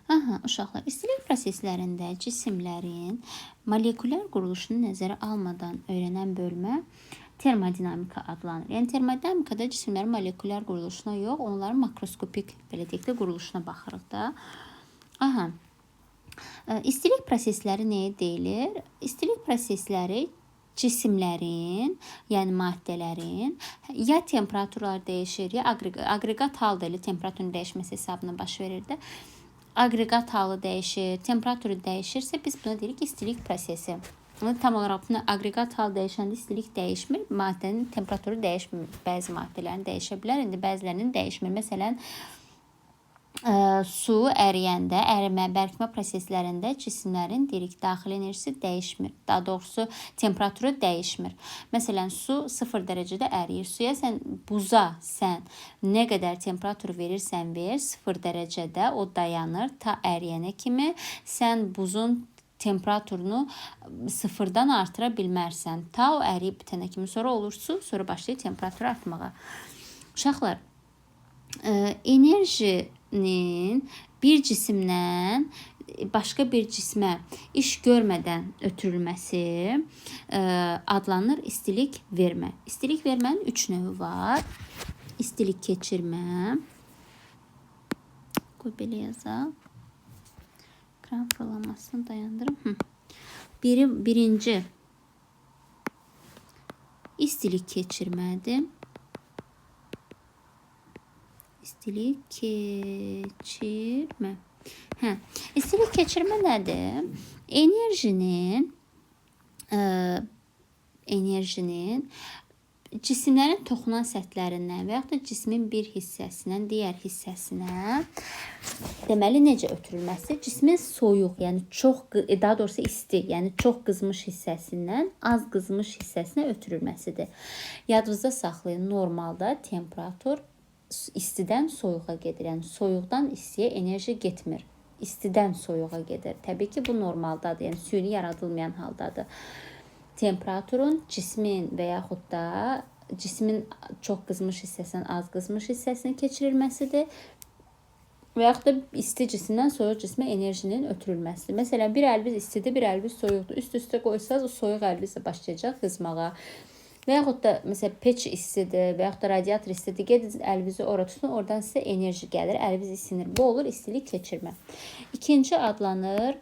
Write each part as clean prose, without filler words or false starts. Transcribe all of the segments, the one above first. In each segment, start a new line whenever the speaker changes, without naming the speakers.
Aha, uşaqlar, istilik proseslərində cisimlərin molekulyar quruluşunu nəzərə almadan öyrənən bölmə termodinamika adlanır. Yəni termodinamikada cisimlərin molekulyar quruluşuna yox, onların makroskopik belə deyək də quruluşuna baxırıq da. Aha. İstilik prosesləri nəyə deyilir? İstilik prosesləri cisimlərin, yəni maddələrin ya temperaturlar dəyişir, ya aqreqat halda elə temperaturun dəyişməsi hesabına baş verir də. Aqreqat halı dəyişir, temperaturu dəyişirsə biz buna deyirik istilik prosesi. Tam olaraq buna aqreqat hal dəyişəndə istilik dəyişmir, maddənin temperaturu dəyişmir. Bəzi maddələrin dəyişə bilər, indi bəzilərinin dəyişmir. Məsələn, su əriyəndə, ərimə, bərkimə proseslərində cisimlərin deyirik daxili enerjisi dəyişmir. Daha doğrusu temperaturu dəyişmir. Məsələn, su 0 dərəcədə əriyir. Suya buza nə qədər temperatur verirsən ver, 0 dərəcədə o dayanır ta əriyənə kimi. Sən buzun temperaturunu 0-dan artıra bilmərsən. Ta o əriyib bitənə kimi sonra olur su, sonra başlayır temperatur artmağa. Uşaqlar, enerjinin bir cisimdən başqa bir cismə iş görmədən ötürülməsi adlanır istilik vermə. İstilik vermənin 3 növü var. İstilik keçirmə. Qoy belə yazaq. Ekran fırlamasını dayandırım. Birinci istilik keçirmədir. İstilik keçirmə. İstilik keçirmə nədir? Enerjinin cisimlərin toxunan səthlərindən və yaxud da cismin bir hissəsindən digər hissəsinə deməli necə ötürülməsi? Cismin soyuq, yəni daha doğrusu isti, yəni çox qızmış hissəsindən az qızmış hissəsinə ötürülməsidir. Yadınızda saxlayın, normalda temperatur istidən soyuğa gedir. Yəni soyuqdan istiyə enerji getmir. İstidən soyuğa gedir. Təbii ki, bu normaldadır. Yəni süni yaradılmayan haldadır. Temperaturun cismin və yaxud da cismin çox qızmış hissəsindən az qızmış hissəsinə keçirilməsidir. Və yaxud da isti cisimdən soyuq cismə enerjinin ötürülməsidir. Məsələn, bir əlviz istidir, bir əlviz soyuqdur. Üst-üstə qoysanız o soyuq əlvizlə başlayacaq qızmağa. Və yaxud da məsələn peç istidir və yaxud da radiator istidir. Gedin əlvizi ora tutun, oradan sizə enerji gəlir, əlviz isinir. Bu olur istilik keçirmə. İkinci adlanır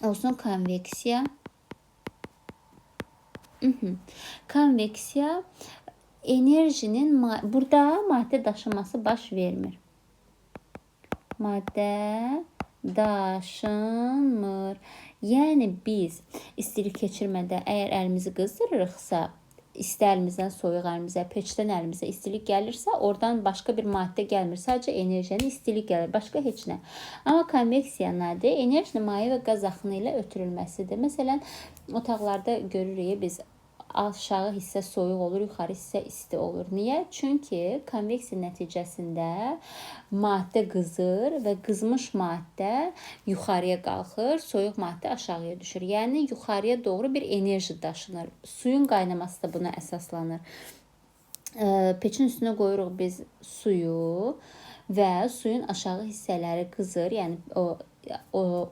konveksiya. Konveksiya enerjinin burada maddə daşınması baş vermir. Maddə daşınmır. Yəni biz istilik keçirmədə əgər əlimizi qızdırırıqsa, isti əlimizdən soyuq əlimizə, peçdən əlimizə istilik gəlirsə, oradan başqa bir maddə gəlmir. Sadəcə enerjinin istilik gəlir, başqa heç nə. Amma konveksiya nədir? Enerjinin maye və qaz axını ilə ötürülməsidir. Məsələn, otaqlarda görürük biz aşağı hissə soyuq olur, yuxarı hissə isti olur. Niyə? Çünki konveksiya nəticəsində maddə qızır və qızmış maddə yuxarıya qalxır, soyuq maddə aşağıya düşür. Yəni yuxarıya doğru bir enerji daşınır. Suyun qaynaması da buna əsaslanır. Peçin üstünə qoyuruq biz suyu və suyun aşağı hissələri qızır, yəni o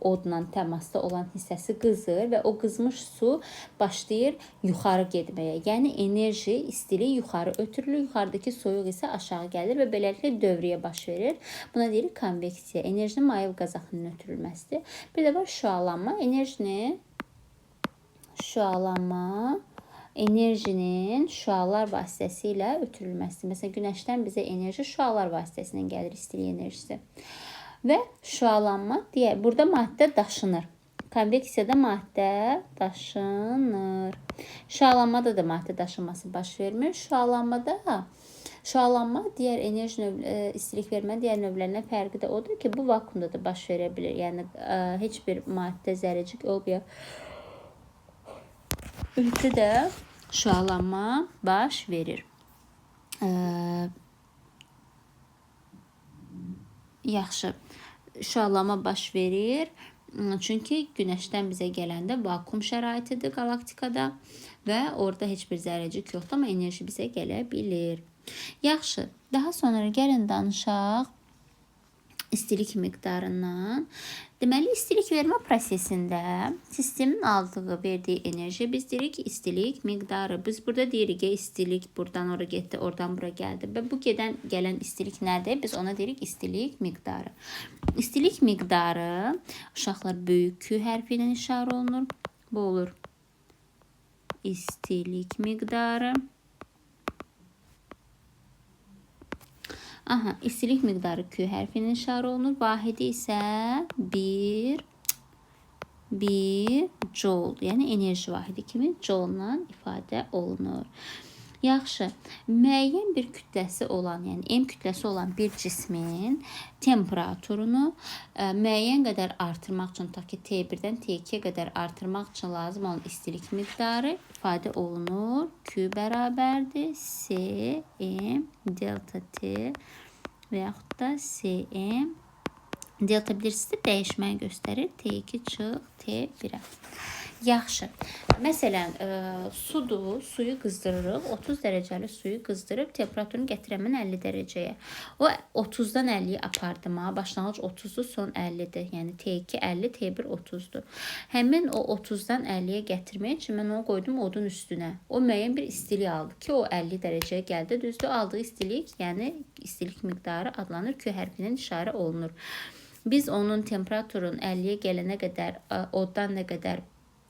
odla təmasda olan hissəsi qızır və o qızmış su başlayır yuxarı getməyə. Yəni enerji, istilik yuxarı ötürülür, yuxarıdakı soyuq isə aşağı gəlir və beləliklə dövrəyə baş verir. Buna deyirik konveksiya. Enerjinin maye və qaz axınının ötürülməsidir. Bir də var şüalanma. Enerjinin şüalar vasitəsilə ötürülməsidir. Məsələn, günəşdən bizə enerji şüalar vasitəsilə gəlir, istilik enerjisi. Və şüalanma deyək, burada maddə daşınır. Konveksiyada maddə daşınır. Şüalanmada da maddə daşınması baş vermir. Şüalanma digər enerji istilik vermə digər növlərindən fərqi də odur ki, bu vakuumda da baş verə bilir. Yəni heç bir maddə zərrəcik olmayan ölçüdə şüalanma baş verir. Yaxşı. Şüalanma baş verir. Çünki günəşdən bizə gələndə vakuum şəraitidir qalaktikada və orada heç bir zərrəcik yoxdur, amma enerji bizə gələ bilir. Yaxşı. Daha sonra gəlin danışaq istilik miqdarından. Deməli, istilik vermə prosesində sistemin aldığı, verdiyi enerji biz deyirik ki, istilik miqdarı. Biz burada deyirik ki, istilik buradan ora getdi, oradan bura gəldi. Və bu gələn istilik nədir? Biz ona deyirik istilik miqdarı. İstilik miqdarı uşaqlar böyük Q hərfi ilə işarə olunur. Bu olur istilik miqdarı. Aha, istilik miqdarı Q hərfinin işarə olunur. Vahidi isə 1 joule, yəni enerji vahidi kimi joule-la ifadə olunur. Yaxşı, müəyyən bir kütləsi olan, yəni M kütləsi olan bir cismin temperaturunu müəyyən qədər artırmaq üçün, ta ki T1-dən T2-yə qədər artırmaq üçün lazım olan istilik miqdarı ifadə olunur. Q bərabərdir Cm delta T və yaxud da Cm delta bilirsiniz, dəyişməni göstərir. T2 çıx T1-ə. Yaxşı. Məsələn, sudur, suyu qızdırırıq. 30 dərəcəli suyu qızdırıb temperaturunu gətirəmən 50 dərəcəyə. O 30-dan 50-yə apardım. Başlanğıc 30-dur, son 50-dir. Yəni T2 50, T1 30-dur. Həmin o 30-dan 50-yə gətirmək üçün mən onu qoydum odun üstünə. O müəyyən bir istilik aldı ki, o 50 dərəcəyə gəldi. Düzdür, aldığı istilik, yəni istilik miqdarı adlanır. Q hərfindən işarə olunur. Biz onun temperaturun 50-yə gələnə qədər oddan nə qədər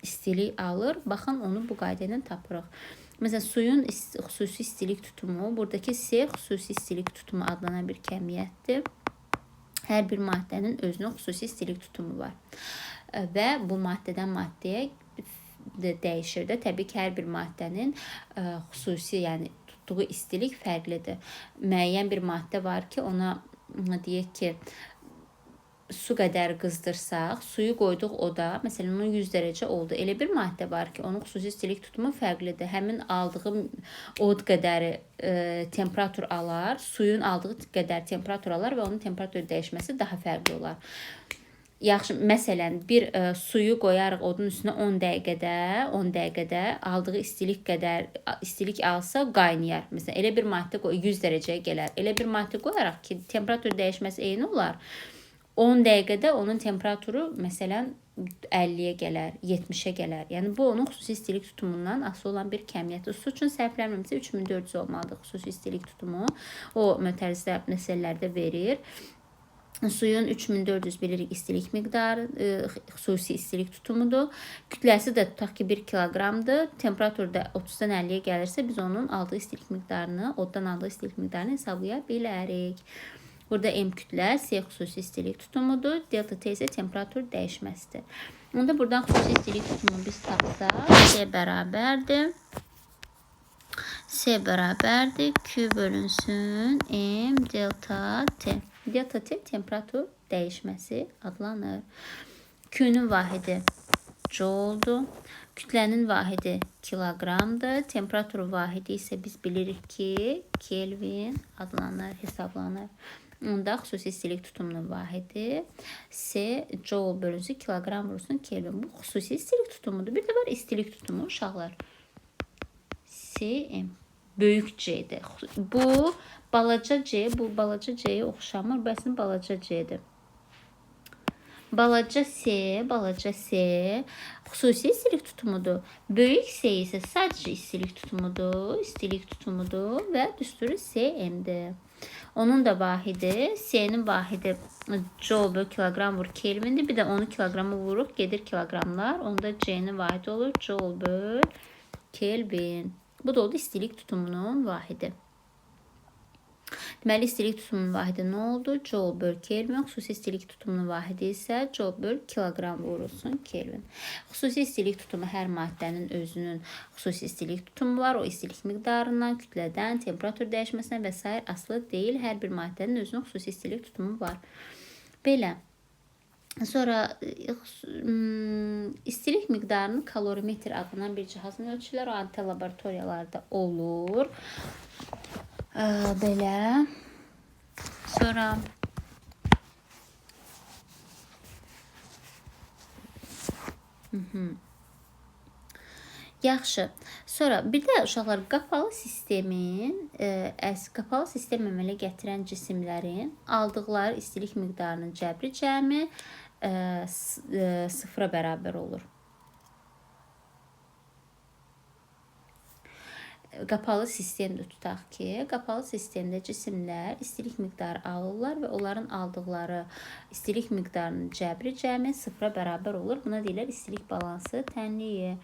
istilik alır. Baxın, onu bu qayda ilə tapırıq. Məsələn, suyun xüsusi istilik tutumu, buradakı C xüsusi istilik tutumu adlanan bir kəmiyyətdir. Hər bir maddənin özünün xüsusi istilik tutumu var. Və bu maddədən maddəyə dəyişir də. Təbii ki, hər bir maddənin xüsusi, yəni tutduğu istilik fərqlidir. Müəyyən bir maddə var ki, ona deyək ki, su qədər qızdırsaq, suyu qoyduq oda, məsələn, onun 100 dərəcə oldu. Elə bir maddə var ki, onun xüsusi istilik tutumu fərqlidir. Həmin aldığı od qədəri temperatur alar, suyun aldığı qədər temperatur alar və onun temperatur dəyişməsi daha fərqli olar. Yaxşı, məsələn, bir suyu qoyarıq odun üstünə 10 dəqiqədə aldığı istilik qədər istilik alsa qaynayar. Məsələn, elə bir maddə 100 dərəcəyə gələr. Elə bir maddə qoyaraq ki, temperatur dəyişməsi eyni olar. 10 dəqiqədə onun temperaturu məsələn 50-yə gələr, 70-ə gələr. Yəni bu onun xüsusi istilik tutumundan asılı olan bir kəmiyyətdir. Su üçün səhvlənməmsə 3400 olmalıdır xüsusi istilik tutumu. O mötərizə məsələlərdə verir. Suyun 3400 bilirik istilik miqdarı, xüsusi istilik tutumudur. Kütləsi də tutaq ki 1 kiloqramdır. Temperatur da 30-dan 50-yə gəlirsə biz onun aldığı istilik miqdarını, oddan aldığı istilik miqdarını hesablaya bilərik. Burada M kütlə, C xüsusi istilik tutumudur. Delta T isə temperatur dəyişməsidir. Onda buradan xüsusi istilik tutumu biz tapsaq, C bərabərdir. C bərabərdir. Q bölünsün M delta T. Delta T temperatur dəyişməsi adlanır. Q'nun vahidi joule-dur. Kütlənin vahidi kiloqramdır. Temperatur vahidi isə biz bilirik ki, Kelvin adlanır, hesablanır. Onda xüsusi istilik tutumunun vahidi C joule bölünsün kiloqram vurulsun Kelvin. Bu xüsusi istilik tutumudur. Bir də var istilik tutumu uşaqlar. Cm böyük C'dir. Bu balaca C, bu balaca C'yə oxşamır. Bu əslində balaca C'dir. Balaca C xüsusi istilik tutumudur. Böyük C isə sadəcə istilik tutumudur və düsturu Cm'dir. Onun da vahidi, C'nin vahidi joule bölü kiloqram vur Kelvindir. Bir də onu kilogramı vuruq, gedir kiloqramlar. Onda C'nin vahidi olur joule bölü Kelvin. Bu da oldu istilik tutumunun vahidi. Deməli, istilik tutumunun vahidi nə oldu? Joule bölü Kelvin. Xüsusi istilik tutumunun vahidi isə joule bölü kiloqram vurulsun Kelvin. Xüsusi istilik tutumu hər maddənin özünün xüsusi istilik tutumu var. O istilik miqdarından, kütlədən, temperatur dəyişməsindən və s. asılı deyil. Hər bir maddənin özünün xüsusi istilik tutumu var. Belə. Sonra istilik miqdarını kalorimetr adlanan bir cihazla ölçürlər. O adi laboratoriyalarda olur. Belə. Sonra Yaxşı. Sonra bir də uşaqlar qapalı sistem əmələ gətirən cisimlərin aldıqları istilik miqdarının cəbri cəmi sıfıra bərabər olur. Qapalı sistemdə tutaq ki, qapalı sistemdə cisimlər istilik miqdarı alırlar və onların aldıqları istilik miqdarının cəbri cəmi sıfıra bərabər olur. Buna deyirlər istilik balansı tənliyi.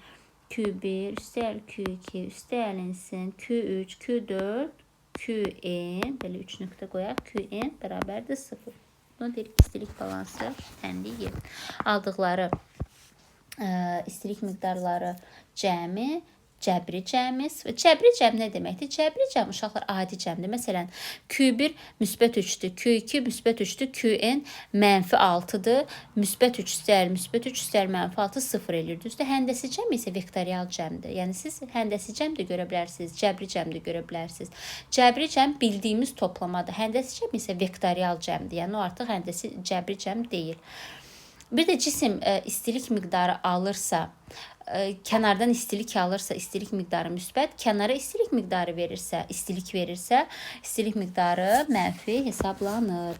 Q1 üstəgəl Q2 üstəgəlinsin Q3, Q4, Qn, belə 3 nöqtə qoyaq, Qn bərabərdir 0. Buna deyirik istilik balansı tənliyi. Aldıqları istilik miqdarları cəmi, cəbri cəmi. Cəbri cəm nə deməkdir? Cəbri cəm uşaqlar adi cəmdir. Məsələn, Q1 müsbət 3-dür, Q2 müsbət 3-dür, Qn mənfi 6-dır. Müsbət 3 üstəgəl müsbət 3 üstəgəl mənfi 6 0 eləyir. Düzdür? Həndəsi cəm isə vektorial cəmdir. Yəni siz həndəsi cəm də görə bilərsiniz, cəbri cəm də görə bilərsiniz. Cəbri cəm bildiyimiz toplamadır. Həndəsi cəm isə vektorial cəmdir. Yəni o artıq həndəsi cəbri cəm deyil. Bir də cisim istilik miqdarı alırsa, kənardan istilik alırsa, istilik miqdarı müsbət, kənara istilik miqdarı verirsə, istilik miqdarı mənfi hesablanır.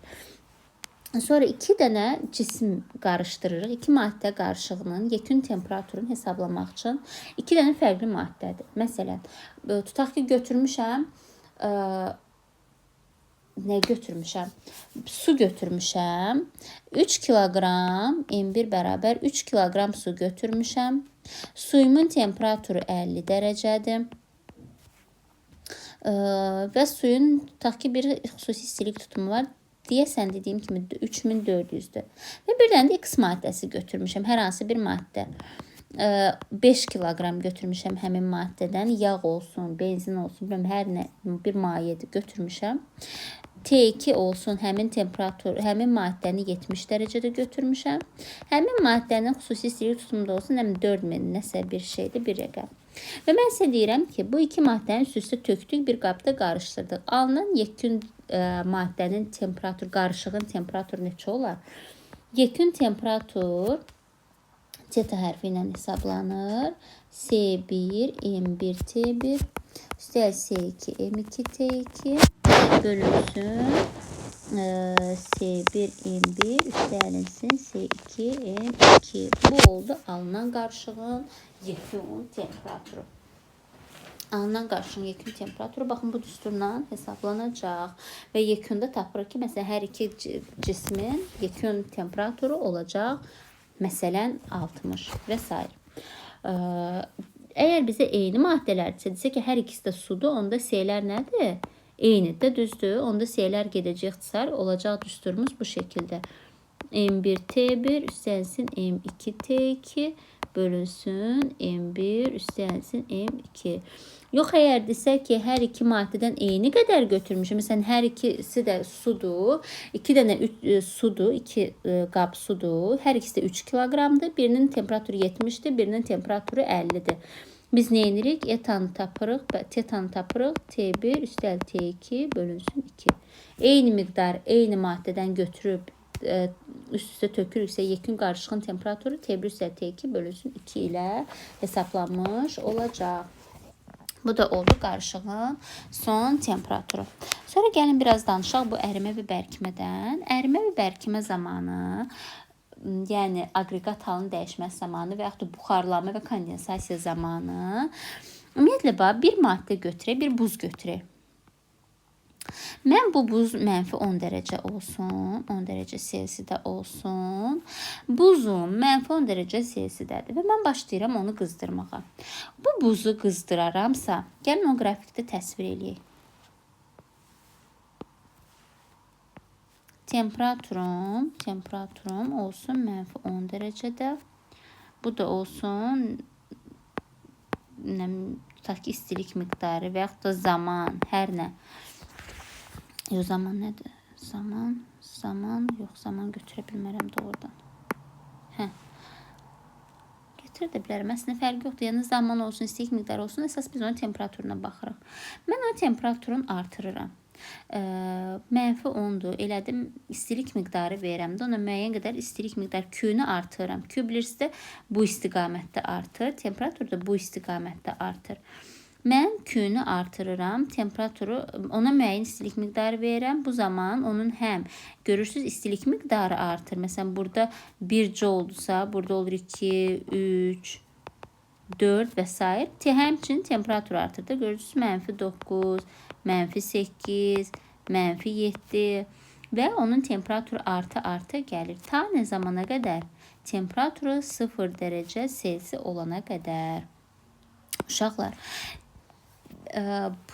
Sonra 2 dənə cisim qarışdırırıq. 2 maddə qarışığının yekun temperaturunu hesablamaq üçün 2 dənə fərqli maddədir. Məsələn, tutaq ki, götürmüşəm, nə götürmüşəm? Su götürmüşəm. 3 kiloqram M1 bərabər 3 kiloqram su götürmüşəm. Suyumun temperaturu 50 dərəcədir. Və suyun tutaq ki, bir xüsusi istilik tutumu var. Deyəsən dediyim kimi 3400-dür. Və bir dənə də X maddəsi götürmüşəm. Hər hansı bir maddə. 5 kiloqram götürmüşəm həmin maddədən. Yağ olsun, benzin olsun, hər nə bir mayedir götürmüşəm. T2 olsun, həmin temperatur, həmin maddəni 70 dərəcədə götürmüşəm. Həmin maddənin xüsusi istilik tutumunda olsun, 4000 nəsə bir şeydir, bir rəqəm. Və mən sizə deyirəm ki, bu iki maddəni üst-üstə tökdük, bir qabda qarışdırdıq. Alınan yekun maddənin temperaturu, qarışığın temperaturu neçə olar? Yekun temperatur teta hərfi ilə hesablanır. C1, M1, T1, üstəgəl C2, M2, T2 bölünsün. C1, M1, üstəgəlinsin C2, M2. Bu oldu alınan qarışığın yekun temperaturu. Alınan qarışığın yekun temperaturu, baxın, bu düsturla hesablanacaq. Və yekunda tapırıq ki, məsələn, hər iki cismin yekun temperaturu olacaq, məsələn, 60 və s. Əgər bizə eyni maddələrdirsə, desə ki, hər ikisi də sudur, onda C-lər nədir? Eynidir, düzdür. Onda C-lər gedəcək ixtisar, olacaq düsturumuz bu şəkildə. M1, T1, üstənsin M2, T2 bölünsün M1, üstənsin M2. Yox, əgər desək ki, hər iki maddədən eyni qədər götürmüşüm. Məsələn, hər ikisi də sudur. 2 dənə sudur, 2 qab sudur. Hər ikisi də 3 kiloqramdır. Birinin temperaturu 70-dir, birinin temperaturu 50-dir. Biz nə edirik? Etanı tapırıq, tetanı tapırıq. T1 üstəl T2 bölünsün 2. Eyni miqdar, eyni maddədən götürüb üst-üstə tökürüksə yekun qarışığın temperaturu T1 üstəl T2 bölünsün 2 ilə hesablanmış olacaq. Bu da oldu qarışığın son temperaturu. Sonra gəlin biraz danışaq bu ərimə və bərkimədən. Ərimə və bərkimə zamanı, yəni aqreqat halının dəyişməsi zamanı və yaxud da buxarlanma və kondensasiya zamanı ümumiyyətlə bir maddə götürək, bir buz götürək. Mən bu buz mənfi 10 dərəcə olsun, 10 dərəcə Selsidə olsun. Buzum mənfi 10 dərəcə Selsidədir və mən başlayıram onu qızdırmağa. Bu buzu qızdıraramsa, gəlin o qrafikdə təsvir eləyək. Temperaturum olsun mənfi 10 dərəcədə. Bu da olsun tutaq ki, istilik miqdarı və yaxud da zaman, hər nə. Yox, zaman nədir? Zaman götürə bilmərəm doğrudan. Götürə də bilərəm. Əslində fərqi yoxdur. Yəni zaman olsun, istilik miqdarı olsun. Əsas biz onun temperaturuna baxırıq. Mən o temperaturunu artırıram. -10-dur. Elədim, istilik miqdarı verirəm də ona müəyyən qədər istilik miqdarı Q-nü artırıram. Q bilirsiniz bu istiqamətdə artır, temperatur da bu istiqamətdə artır. Mən Q-nü artırıram, temperaturu ona müəyyən istilik miqdarı verirəm. Bu zaman onun həm görürsüz istilik miqdarı artır. Məsələn burada 1 joule-dursa, burada olur 2, 3, 4 və s. Həmçinin temperatur artır da görürsüz -9, -8, -7 və onun temperaturu artı gəlir. Ta nə zamana qədər? Temperaturu 0 dərəcə Selsi olana qədər. Uşaqlar,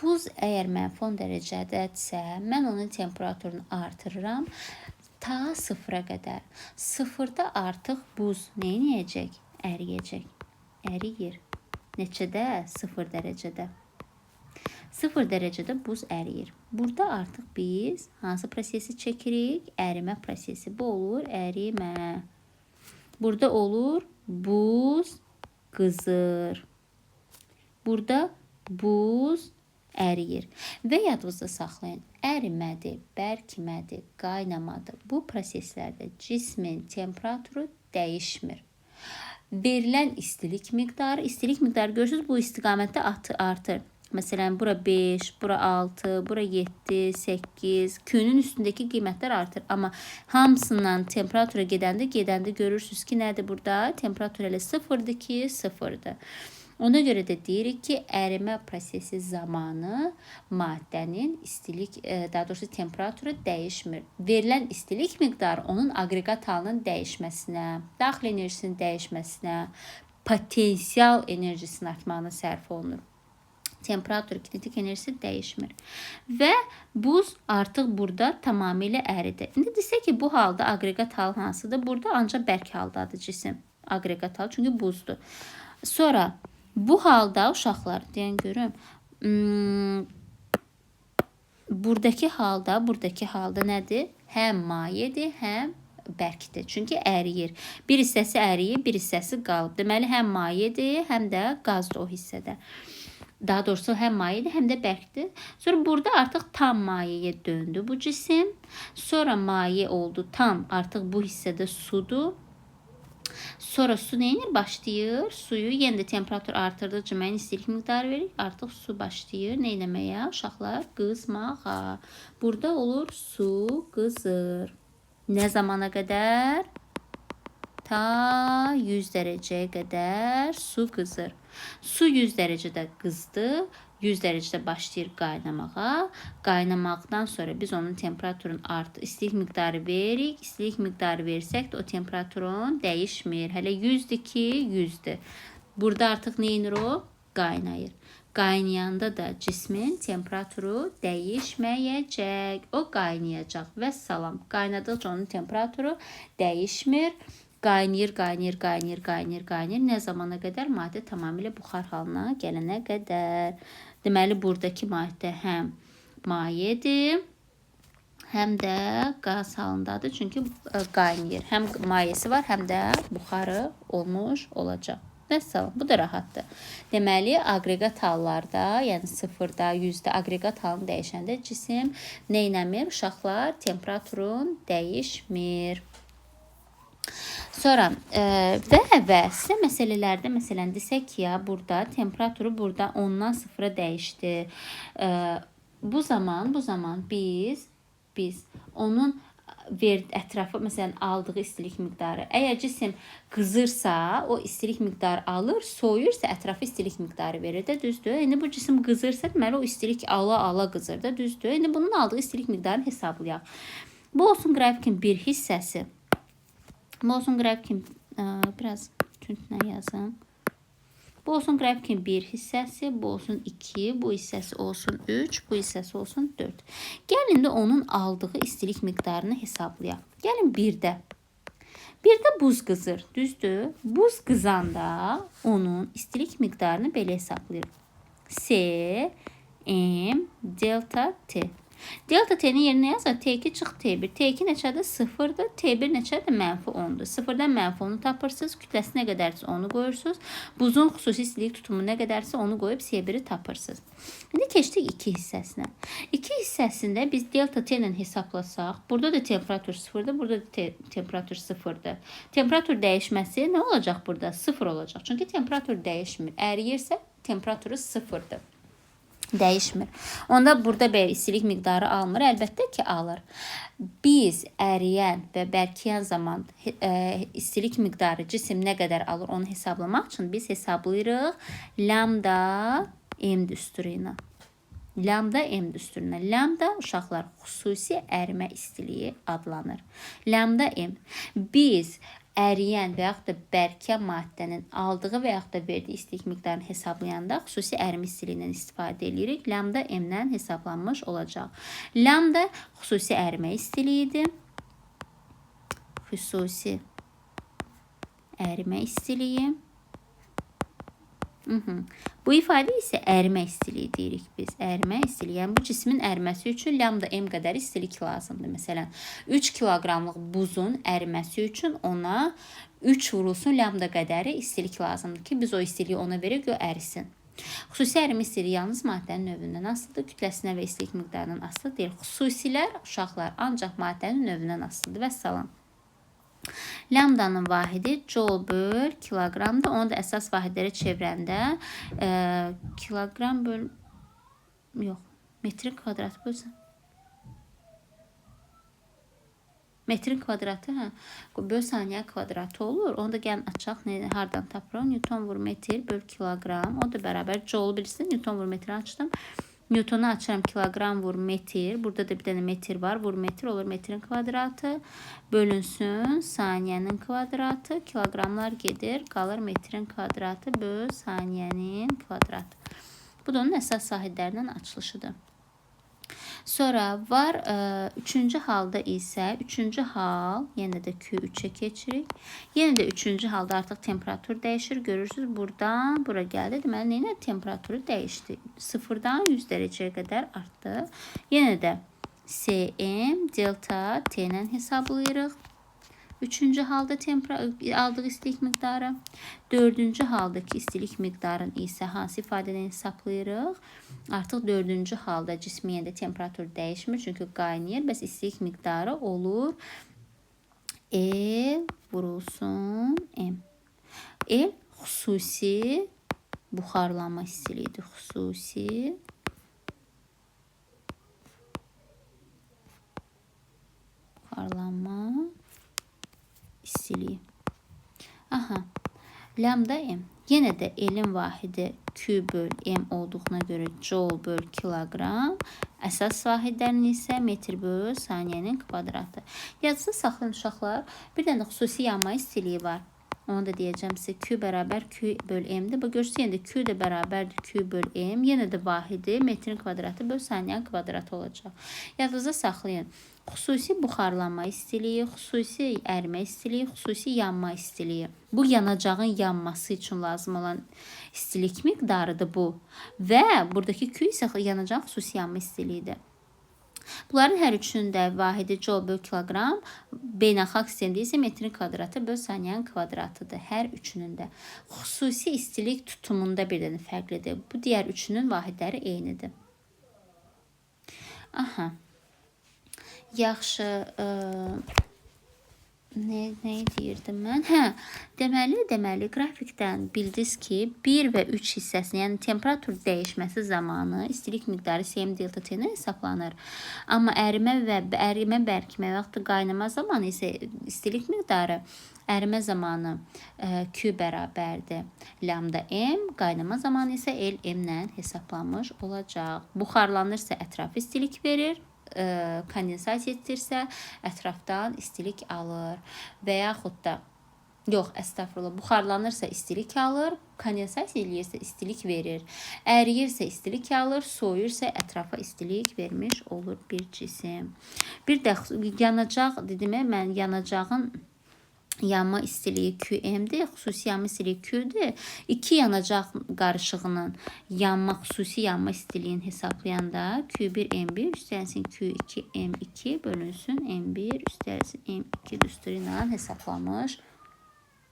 buz əgər -10 dərəcədədirsə, mən onun temperaturunu artırıram ta 0-a qədər. 0-da artıq buz nə edəcək? Əriyəcək. Əriyir. Neçədə? 0 dərəcədə. 0 dərəcədə buz əriyir. Burada artıq biz hansı prosesi çəkirik? Ərimə prosesi. Bu olur ərimə. Burada olur buz qızır. Burada buz əriyir. Və yadınızda saxlayın. Ərimədir, bərkimədir, qaynamadır. Bu proseslərdə cismin temperaturu dəyişmir. Verilən istilik miqdarı görürsünüz bu istiqamətdə artır. Məsələn, bura 5, bura 6, bura 7, 8, Q-nün üstündəki qiymətlər artır. Amma hamısından temperatura gedəndə görürsünüz ki, nədir burada? Temperatur elə 0-dır ki, 0-dır. Ona görə də deyirik ki, ərimə prosesi zamanı maddənin daha doğrusu temperaturu dəyişmir. Verilən istilik miqdarı onun aqreqat halının dəyişməsinə, daxil enerjisinin dəyişməsinə, potensial enerjisinin artmağına sərf olunur. Temperatur, kinetik enerjisi dəyişmir. Və buz artıq burada tamamilə əridir. İndi desək ki, bu halda aqreqat hal hansıdır? Burada ancaq bərk haldadır cisim. Aqreqat hal çünki buzdur. Sonra bu halda uşaqlar, deyən görüm, buradakı halda nədir? Həm mayedir, həm bərkdir. Çünki əriyir. Bir hissəsi əriyir, bir hissəsi qalıb. Deməli, həm mayedir, həm də qazdır o hissədə. Daha doğrusu həm mayedir, həm də bərkdir. Sonra burada artıq tam mayeye döndü bu cisim. Sonra maye oldu tam, artıq bu hissədə sudur. Sonra su neyinir? Başlayır. Suyu yenə də temperatur artırdıqca müəyyən istilik miqdarı verir. Artıq su başlayır. Nə eləməyə? Uşaqlar, qızmağa. Burada olur su qızır. Nə zamana qədər? Ta 100 dərəcəyə qədər su qızır. Su 100 dərəcədə qızdı. 100 dərəcədə başlayır qaynamağa. Qaynamaqdan sonra biz onun temperaturun istilik miqdarı veririk. İstilik miqdarı versək də o temperaturun dəyişmir. Hələ 100-dür ki, 100-dür. Burada artıq neyinir o? Qaynayır. Qaynayanda da cismin temperaturu dəyişməyəcək. O qaynayacaq. Vəssalam. Qaynadıqca onun temperaturu dəyişmir. Qaynayır. Nə zamana qədər? Maddə tamamilə buxar halına gələnə qədər. Deməli, buradakı maddə həm mayedir, həm də qaz halındadır. Çünki qaynayır. Həm mayesi var, həm də buxarı olmuş olacaq. Vəssalam. Bu da rahatdır. Deməli, aqreqat hallarda, yəni 0-da, 100-də aqreqat halını dəyişəndə cisim nə eləmir? Uşaqlar, temperaturun dəyişmir. Sonra və sizə məsələlərdə məsələn desək ki, ya burada temperaturu burada 10-dan 0-a dəyişdi. Bu zaman biz onun ətrafı məsələn aldığı istilik miqdarı. Əgər cisim qızırsa, o istilik miqdarı alır, soyursa ətrafı istilik miqdarı verir də, düzdür? İndi bu cisim qızırsa, deməli o istilik ala qızır da, düzdür? İndi bunun aldığı istilik miqdarını hesablayaq. Bu olsun qrafikin bir hissəsi. Bu olsun qrafikin biraz tüntlə yazım. Bu olsun qrafikin bir hissəsi, bu olsun 2, bu hissəsi olsun 3, bu hissəsi olsun 4. Gəlin də onun aldığı istilik miqdarını hesablayaq. Gəlin birdə. Birdə buz qızır, düzdür? Buz qızanda onun istilik miqdarını belə hesablayırıq. C, M, delta, T. Delta T'nin yerinə yazaq, T2 çıx T1. T2 neçədir? 0-dır. T1 neçədir? -10-dur. 0-dan -10-u tapırsınız. Kütləsi nə qədərsə onu qoyursunuz. Buzun xüsusi istilik tutumu nə qədərsə onu qoyub C1-i tapırsınız. İndi keçdik 2 hissəsinə. 2 hissəsində biz delta T ilə hesablasaq, burada da temperatur 0-dır, burada da temperatur 0-dır. Temperatur dəyişməsi nə olacaq burada? 0 olacaq. Çünki temperatur dəyişmir. Əriyirsə temperaturu 0-dır. Dəyişmir. Onda burada belə istilik miqdarı almır. Əlbəttə ki, alır. Biz əriyən və bərkiyən zaman istilik miqdarı cisim nə qədər alır onu hesablamaq üçün biz hesablayırıq lambda M düsturu ilə. Lambda M düsturuna. Lambda uşaqlar xüsusi ərimə istiliyi adlanır. Lambda M. Biz əriyən və yaxud da bərkiyən maddənin aldığı və yaxud da verdiyi istilik miqdarını hesablayanda xüsusi ərimə istiliyindən istifadə edirik. Lambda M-dən hesablanmış olacaq. Lambda xüsusi ərimə istiliyidir. Xüsusi ərimə istiliyi. Bu ifadə isə ərimə istiliyi deyirik biz. Ərimə istiliyi. Yəni bu cismin əriməsi üçün lambda M qədər istilik lazımdır. Məsələn, 3 kiloqramlıq buzun əriməsi üçün ona 3 vurulsun lambda qədəri istilik lazımdır ki, biz o istiliyi ona verək ki, o ərisin. Xüsusi ərimə istiliyi yalnız maddənin növündən asılıdır, kütləsinə və istilik miqdarından asılı deyil. Xüsusilər, uşaqlar, ancaq maddənin növündən asılıdır. Vəssalam. Lambdanın vahidi joule böl kiloqramdır. Onu da əsas vahidlərə çevirəndə kiloqram böl metrin kvadratı bölsən. Metrin kvadratı böl saniyə kvadratı olur. Onu da gəlin açaq. Hardan tapırıq? Newton vur metr böl kiloqram. O da bərabər joule bilirsiniz. Newton vur metri açdım. Newtonu açıram, kiloqram vur metr. Burada da bir dənə metr var. Vur metr olur metrin kvadratı. Bölünsün saniyənin kvadratı. Kiloqramlar gedir. Qalır metrin kvadratı böl saniyənin kvadratı. Bu da onun əsas sahiblərindən açılışıdır. Sonra var 3-cü halda isə 3-cü hal, yenə də Q3-ə keçirik. Yenə də 3-cü halda artıq temperatur dəyişir. Görürsünüz buradan bura gəldi. Deməli, nə temperaturu dəyişdi? 0-dan 100 dərəcəyə qədər artdı. Yenə də Cm delta T ilə hesablayırıq. 3-cü halda aldığı istilik miqdarı. 4-cü haldakı istilik miqdarını isə hansı ifadədən hesablayırıq? Artıq 4-cü halda cismin də temperatur dəyişmir. Çünki qaynayır. Bəs istilik miqdarı olur L vurulsun M. L xüsusi buxarlanma istiliyidir. Xüsusi buxarlanma istiliyi. Lambda M. Yenə də L'in vahidi Q böl M olduğuna görə joule böl kiloqram. Əsas vahidlərin isə metr böl saniyənin kvadratı. Yazısı saxlayın uşaqlar. Bir dənə xüsusi yanma istiliyi var. Onu da deyəcəm sizə Q bərabər Q böl M-dir. Bu görürsünüz, yenə də Q də bərabərdir Q böl M. Yenə də vahidi metrin kvadratı böl saniyənin kvadratı olacaq. Yadınızda saxlayın. Xüsusi buxarlanma istiliyi, xüsusi ərimə istiliyi, xüsusi yanma istiliyi. Bu yanacağın yanması üçün lazım olan istilik miqdarıdır bu. Və buradakı Q isə yanacağın xüsusi yanma istiliyidir. Bunların hər üçünün də vahidi joule böl kiloqram, beynəlxalq sistemdə isə metrin kvadratı böl saniyənin kvadratıdır. Hər üçünün də. Xüsusi istilik tutumunda bir dənə fərqlidir. Bu digər üçünün vahidləri eynidir. Yaxşı, nə deyirdim mən? Deməli, qrafikdən bildiniz ki, 1 və 3 hissəsini, yəni temperatur dəyişməsi zamanı istilik miqdarı Cm delta T-nə hesablanır. Amma ərimə, bərkimə və yaxud da qaynama zamanı isə istilik miqdarı ərimə zamanı Q bərabərdir lambda M, qaynama zamanı isə L M-lə hesablanmış olacaq. Buxarlanırsa ətraf istilik verir. Kondensasiya etdirsə ətrafdan istilik alır və yaxud da buxarlanırsa istilik alır, kondensasiya eləyirsə istilik verir, əriyirsə istilik alır, soyursa ətrafa istilik vermiş olur bir cisim. Bir də yanacaq, dedim mən yanacağın yanma istiliyi QM'dir, xüsusi yanma istiliyi Q'dir. İki yanacaq qarışığının xüsusi yanma istiliyini hesablayanda Q1 M1 üstəlsin Q2 M2 bölünsün M1 üstəlsin M2 düsturu ilə hesablamış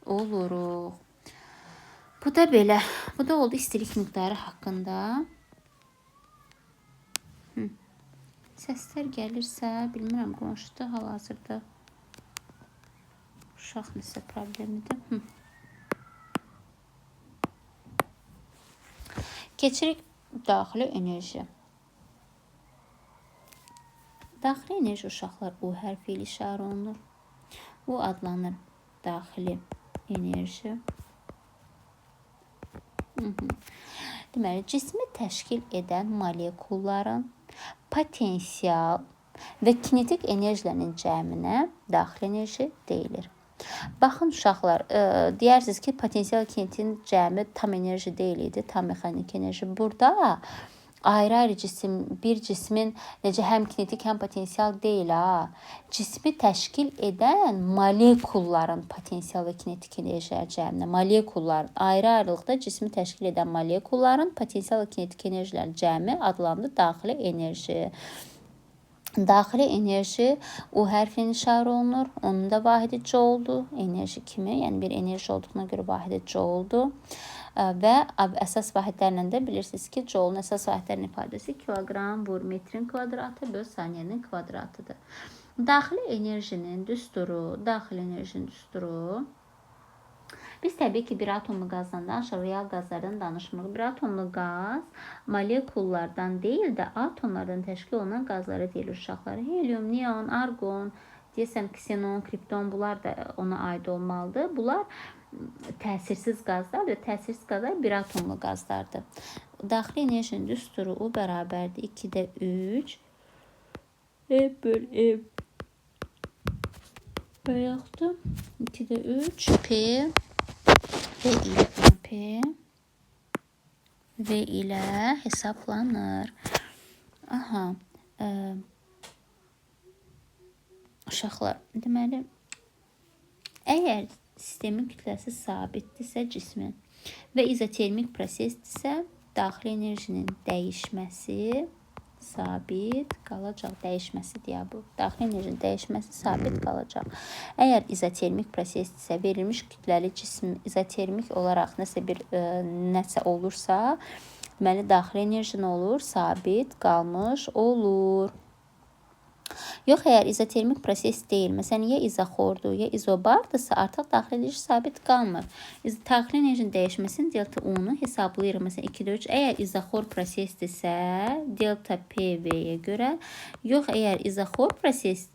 oluruq. Bu da belə. Bu da oldu istilik miqdarı haqqında. Səslər gəlirsə, bilmirəm, qonşuda hal-hazırda uşaq nəsə problemidir. Keçirik daxili enerji. Daxili enerji uşaqlar U hərfi ilə işarə olunur. Bu adlanır daxili enerji. Deməli, cismi təşkil edən molekulların potensial və kinetik enerjilərinin cəminə daxili enerji deyilir. Baxın uşaqlar, deyirsiniz ki, potensial kinetin cəmi tam enerji deyil idi, tam mexanik enerji. Burada ayrı-ayrı bir cismin necə həm kinetik, həm potensial deyil ha. Cismi təşkil edən molekulların potensial və kinetik enerjiləri cəminə, molekulların ayrı-ayrılıqda cismi təşkil edən molekulların potensial və kinetik enerjiləri cəmi adlanır daxili enerji. Daxili enerji U hərfinin işarə olunur. Onun da vahidi jouldur. Enerji kimi, yəni bir enerji olduğuna görə vahidi jouldur. Və əsas vahidlərlə də bilirsiniz ki, joulun əsas vahidlərinin ifadəsi kiloqram vur metrin kvadratı böl saniyənin kvadratıdır. Daxili enerjinin düsturu, biz təbii ki, bir atomlu qazdan danışırıq, real qazlardan danışmırıq. Bir atomlu qaz molekullardan deyil də atomlardan təşkil olunan qazlara deyilir uşaqlar. Helium, neon, argon, deyəsəm ksenon, kripton bunlar da ona aid olmalıdır. Bunlar təsirsiz qazlardır. Təsirsiz qazlar bir atomlu qazlardır. Daxili enerjinin düsturu U bərabərdir 2-də 3 E böl E və yaxud 2-də 3 P V ilə hesablanır. Uşaqlar, deməli, əgər sistemin kütləsi sabitdirsə cismin və izotermik prosesdirsə, daxili enerjinin dəyişməsi sabit qalacaq. Dəyişməsi deyə bu. Daxili enerjinin dəyişməsi sabit qalacaq. Əgər izotermik prosesdirsə, verilmiş kütləli cism izotermik olaraq nəsə olursa, deməli, daxili enerji nə olur? Sabit qalmış olur. Yox, əgər izotermik proses deyil, məsələn, ya izoxordur, ya izobardırsa, artıq daxili enerji sabit qalmır. Daxili enerjinin dəyişməsinin delta U-nu hesablayırıq. Məsələn, 2-də 3, əgər izoxor prosesdirsə, delta PV-yə görə, yox, əgər izoxor proses,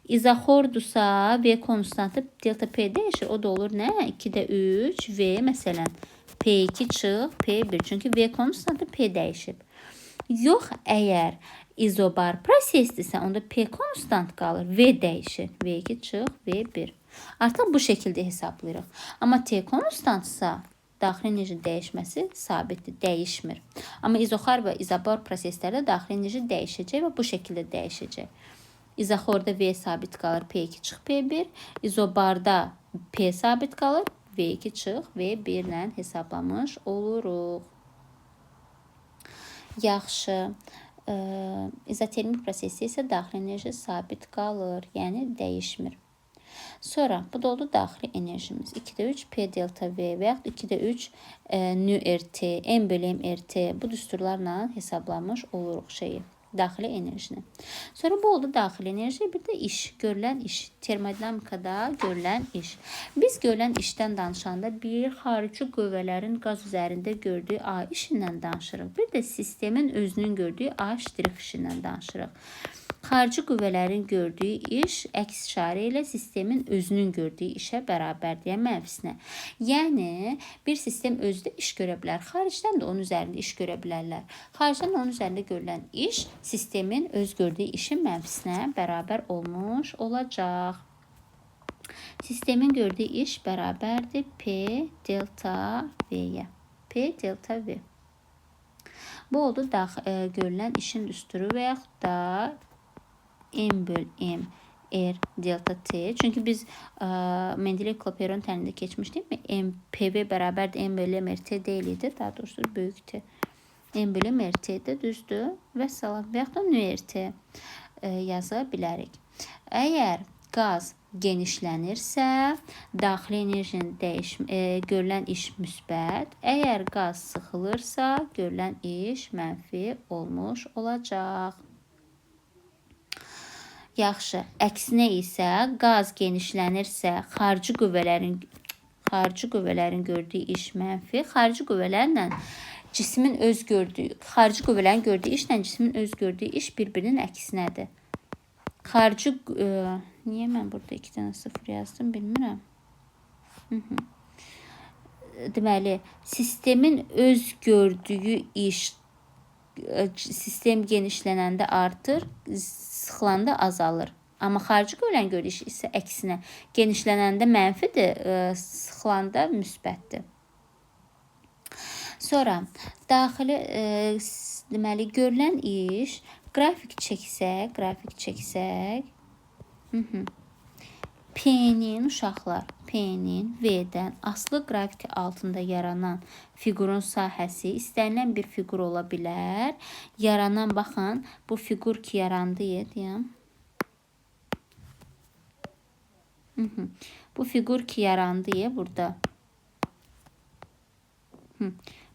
izoxordursa, V konstantı delta P dəyişir, o da olur nə? 2-də 3, V, məsələn, P2 çıx, P1, çünki V konstantı P dəyişib. Yox, əgər izobar prosesdirsə, onda P konstant qalır, V dəyişir. V2 çıx, V1. Artıq bu şəkildə hesablayırıq. Amma T konstantsa, daxili enerji dəyişməsi sabitdir, dəyişmir. Amma izoxar və izobar proseslərdə daxili enerji dəyişəcək və bu şəkildə dəyişəcək. İzoxorda V sabit qalır, P2 çıx, P1. İzobarda P sabit qalır, V2 çıx, V1 ilə hesablamış oluruq. Yaxşı. İzotermik prosesdə isə daxili enerji sabit qalır, yəni dəyişmir. Sonra, bu da oldu daxili enerjimiz. 2-də 3 P delta V və yaxud 2-də 3 nü RT, M bölü M RT bu düsturlarla hesablamış oluruq daxili enerjini. Sonra bu oldu daxili enerji, bir də iş, görülən iş. Termodinamikada görülən iş. Biz görülən işdən danışanda bir xarici qüvvələrin qaz üzərində gördüyü A işindən danışırıq. Bir də sistemin özünün gördüyü A ştrix işindən danışırıq. Xarici qüvvələrin gördüyü iş əks işarə ilə sistemin özünün gördüyü işə bərabərdir, yəni mənfisinə. Yəni, bir sistem özdə iş görə bilər, xaricdən də onun üzərində iş görə bilərlər. Xaricdən də onun üzərində görülən iş sistemin öz gördüyü işin mənfisinə bərabər olmuş olacaq. Sistemin gördüyü iş bərabərdir P delta V-yə. P delta V. Bu oldu görülən işin düsturu və yaxud da M böl M R delta T. Çünki biz Mendeleev-Clapeyron tənində keçmişdik mi? PV bərabərdir M bölü MRT deyil idi. Daha doğrusu böyük T. M bölü MRT-dir, düzdür? Və salam. Və yaxud da nRT yaza bilərik. Əgər qaz genişlənirsə, daxili enerjinin görülən iş müsbət, əgər qaz sıxılırsa, görülən iş mənfi olmuş olacaq. Yaxşı, əksinə isə qaz genişlənirsə, xarici qüvvələrin gördüyü iş mənfi, xarici qüvvələrin gördüyü işlə cismin öz gördüyü iş bir-birinin əksinədir. Niyə mən burada 2 dənə 0 yazdım, bilmirəm. Deməli, sistemin öz gördüyü iş, sistem genişlənəndə artır, sıxılanda azalır. Amma xarici qüvvələrin gördüyü iş isə əksinə, genişlənəndə mənfidir, sıxılanda müsbətdir. Sonra, daxili, deməli, görülən iş, qrafik çəksək, P-nin, uşaqlar, P-nin V-dən asılı qrafiki altında yaranan fiqurun sahəsi istənilən bir fiqur ola bilər. Yaranan, baxın, bu fiqur ki yarandı, deyəm. Bu fiqur ki yarandı burada.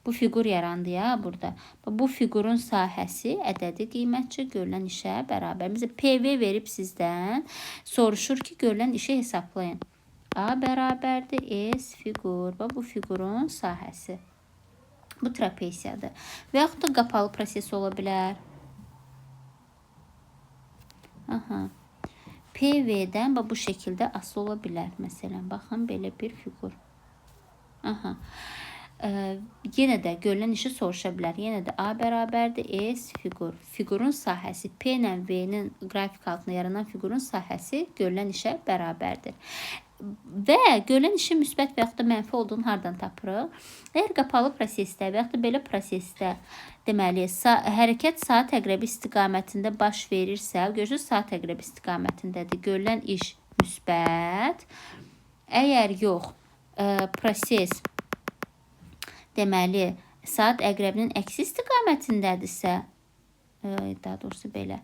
Bu fiqur yarandı ya burada. Bu fiqurun sahəsi ədədi qiymətçi görülən işə bərabər. Məsələn, PV verib sizdən soruşur ki, görülən işi hesablayın. A bərabərdir S fiqur. Bu fiqurun sahəsi. Bu trapesiyadır. Və yaxud da qapalı proses ola bilər. PV-dən bu şəkildə asılı ola bilər. Məsələn, baxın, belə bir fiqur. Yenə də görülən işi soruşa bilər. Yenə də A bərabərdir S fiqur. Fiqurun sahəsi P ilə V-nin qrafik altında yaranan fiqurun sahəsi görülən işə bərabərdir. Və görülən işin müsbət və yaxud da mənfi olduğunu hardan tapırıq? Əgər qapalı prosesdə və yaxud da belə prosesdə deməli, hərəkət saat əqrəbi istiqamətində baş verirsə, görürsünüz, saat əqrəbi istiqamətindədir. Görülən iş müsbət. Əgər yox, proses deməli, saat əqrəbinin əksi istiqamətindədirsə, daha doğrusu belə,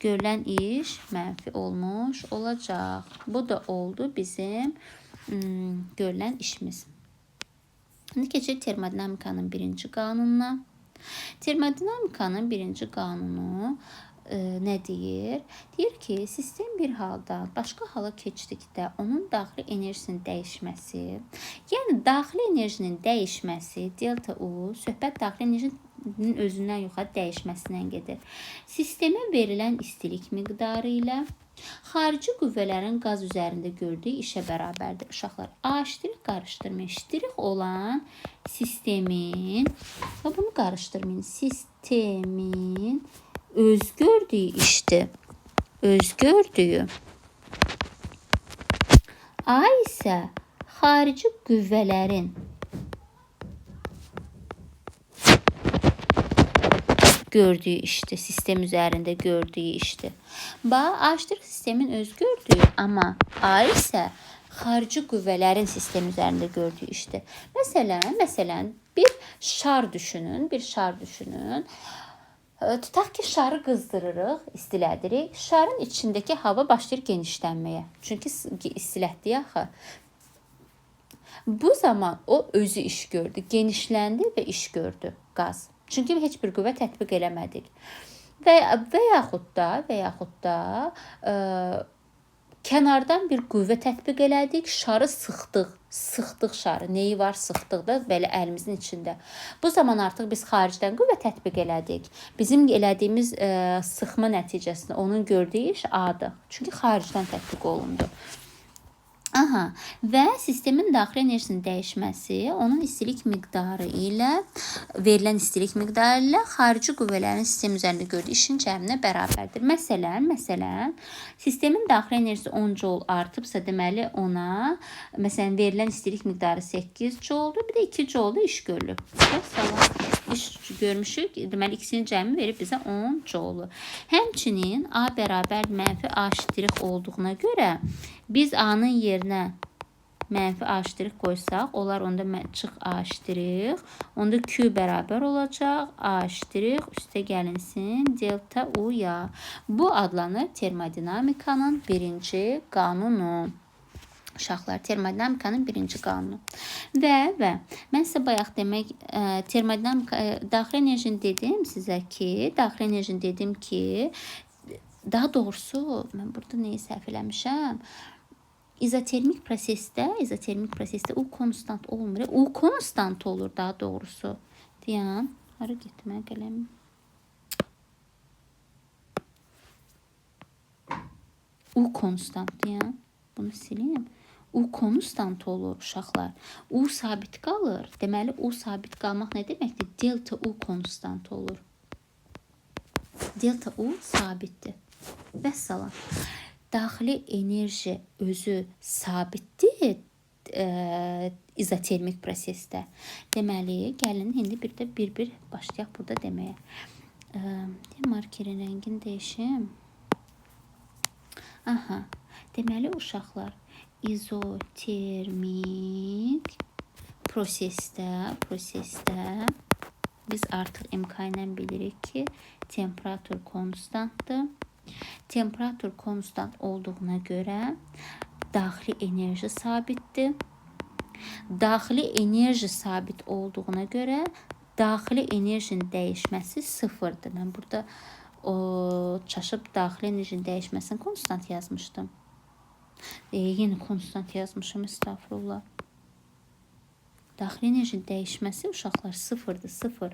görülən iş mənfi olmuş olacaq. Bu da oldu bizim görülən işimiz. İndi keçək termodinamikanın birinci qanununa. Termodinamikanın birinci qanunu nə deyir? Deyir ki, sistem bir haldan başqa hala keçdikdə onun daxili enerjisinin dəyişməsi, yəni daxili enerjinin dəyişməsi, delta U, söhbət daxili enerjinin özündən yuxarı dəyişməsindən gedir. Sistemə verilən istilik miqdarı ilə xarici qüvvələrin qaz üzərində gördüyü işə bərabərdir. Uşaqlar, A ştirik qarışdırmayın. Ştirik olan sistemin, bunu qarışdırmayın, sistemin öz gördüyü işdir. Öz gördüyü. A isə xarici qüvvələrin gördüyü işdir. Sistem üzərində gördüyü işdir. A ştirik sistemin öz gördüyü, amma A isə xarici qüvvələrin sistem üzərində gördüyü işdir. Məsələn, bir şar düşünün. Tutaq ki, şarı qızdırırıq, istilədirik. Şarın içindəki hava başlayır genişlənməyə. Çünki istilətdir axı. Bu zaman o özü iş gördü. Genişləndi və iş gördü qaz. Çünki heç bir qüvvə tətbiq eləmədik. Və yaxud da kənardan bir qüvvə tətbiq elədik, şarı sıxdıq. Sıxdıq şarı. Neyi var? Sıxdıq da belə əlimizin içində. Bu zaman artıq biz xaricdən qüvvə tətbiq elədik. Bizim elədiyimiz sıxma nəticəsində onun gördüyü iş A-dır. Çünki xaricdən tətbiq olundu. Və sistemin daxili enerjisinin dəyişməsi onun istilik miqdarı ilə, verilən istilik miqdarı ilə xarici qüvvələrin sistem üzərində gördüyü işin cəminə bərabərdir. Məsələn, sistemin daxili enerjisi 10 joule artıbsa, deməli ona, məsələn, verilən istilik miqdarı 8 joule-dur, bir də 2 joule iş görülüb. Salam. iş görmüşük. Deməli ikisinin cəmi verib bizə 10 joule. Həmçinin A bərabər mənfi A' olduğuna görə biz A-nın yerinə mənfi A' qoysaq, olar onda çıx A', onda Q bərabər olacaq. A' üstə gəlinsin delta U-ya. Bu adlanır termodinamikanın birinci qanunu. Uşaqlar, termodinamikanın birinci qanunu. Və mən sizə bayaq demək, termodinamika, daxili enerjini dedim sizə ki, daha doğrusu, mən burada neyi səhv eləmişəm? İzotermik prosesdə U konstant olmur. U konstant olur daha doğrusu. Deyəm, hara getdi mən qələmim? U konstant deyəm. Bunu sileyim. U konstant olur uşaqlar. U sabit qalır. Deməli U sabit qalmaq nə deməkdir? Delta U konstant olur. Delta U sabitdir. Vəssalam. Daxili enerji özü sabitdir izotermik prosesdə. Deməli, gəlin indi bir başlayaq burada deməyə. Markerin rəngini dəyişim. Aha. Deməli, uşaqlar, izotermik prosesdə biz artıq MK ilə bilirik ki, temperatur konstantdır. Temperatur konstant olduğuna görə daxili enerji sabitdir. Daxili enerji sabit olduğuna görə daxili enerjinin dəyişməsi sıfırdır. Mən burada çaşıb daxili enerjinin dəyişməsini konstant yazmışdım. Yenə konstant yazmışım, estağfurullah. Daxili enerjinin dəyişməsi uşaqlar sıfırdır, sıfır.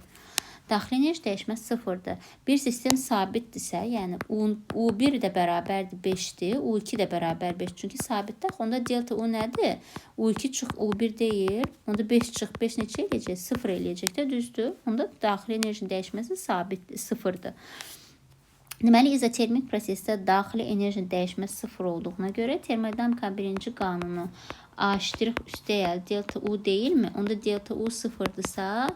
Daxili enerji dəyişməsi sıfırdır. Bir sistem sabitdirsə, yəni U1 də bərabərdir 5-dir, U2 də bərabər 5, çünki sabitdir. Onda delta U nədir? U2 çıx U1 deyil, onda 5 çıx 5 neçə eləyəcək? 0 eləyəcək də, düzdür. Onda daxili enerjinin dəyişməsi sabitdir, sıfırdır. Deməli, izotermik prosesdə daxili enerjinin dəyişməsi sıfır olduğuna görə termodinamikanın birinci qanunu A' üstəgəl delta U deyilmi? Onda delta U sıfırdırsa,